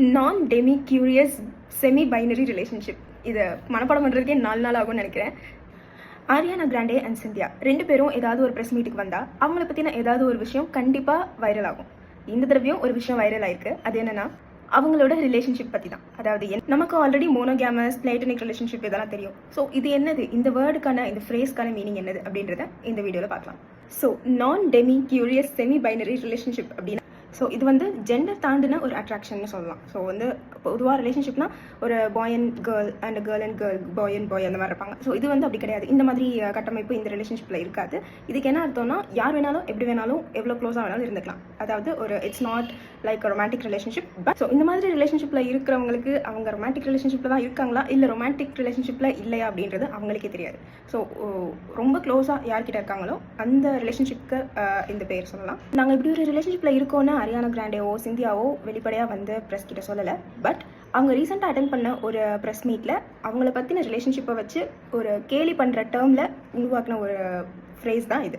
நான் Demi curious semi binary relationship. இதை மனப்பாடம் பண்ணுறதுக்கே 4 நாள் ஆகும்னு நினைக்கிறேன். ஆரியானா கிராண்டே அண்ட் சிந்தியா 2 பேரும் ஏதாவது ஒரு ப்ரெஸ் மீட்டுக்கு வந்தால் அவங்கள பற்றின ஏதாவது ஒரு விஷயம் கண்டிப்பாக வைரல் ஆகும். இந்த தடவையும் ஒரு விஷயம் வைரல் ஆயிருக்கு. அது என்னன்னா அவங்களோட ரிலேஷன்ஷிப் பற்றி தான். அதாவது நமக்கு ஆல்ரெடி மோனோகேமஸ் பிளேட்டனிக் ரிலேஷன்ஷிப் இதெல்லாம் தெரியும். ஸோ இது என்னது, இந்த வேர்டுக்கான இந்த ஃப்ரேஸ்க்கான மீனிங் என்னது அப்படின்றத இந்த வீடியோவில் பார்க்கலாம். ஸோ நான் Demi curious semi binary relationship அப்படின்னா இது வந்து ஜெண்டர் தாண்டின ஒரு அட்ராக்ஷன் சொல்லலாம். பொதுவாக ரிலேஷன்ஷிப்னா ஒரு boy and girl and girl and girl, boy and boy அந்த மாதிரி இருப்பாங்க. இது வந்து அப்படி கிடையாது. இந்த மாதிரி கட்டமைப்பு இந்த ரிலேஷன்ஷிப்பில் இருக்காது. இதுக்கு என்ன அர்த்தம்னா யார் வேணாலும் எப்படி வேணாலும் எவ்வளோ க்ளோஸாக வேணாலும் இருந்துக்கலாம். அதாவது it's not like romantic relationship. But இந்த மாதிரி ரிலேஷன்ஷிப்பில் இருக்கிறவங்களுக்கு அவங்க ரொமான்டிக் ரிலேஷன்ஷிப்பில் தான் இருக்காங்களா இல்லை ரொமான்டிக் ரிலேஷன்ஷிப்பில் இல்லையா அப்படின்றது அவங்களுக்கே தெரியாது. ரொம்ப க்ளோஸாக யார்கிட்ட இருக்காங்களோ அந்த ரிலேஷன்ஷிப்க்கு இந்த பேர் சொல்லலாம். நாங்கள் இப்படி ஒரு ரிலேஷன்ஷிப்பில் இருக்கோன்னா ஆரியானா கிராண்டேவோ சிந்தியாவோ வெளிப்படையாக வந்து ப்ரெஸ் கிட்ட சொல்லலை. பட் அவங்க ரீசெண்டாக அட்டென்ட் பண்ண ஒரு ப்ரெஸ் மீட்டில் அவங்கள பற்றின ரிலேஷன்ஷிப்பை வச்சு ஒரு கேலி பண்ணுற டேர்மில் உருவாக்கின ஒரு ஃப்ரேஸ் தான் இது.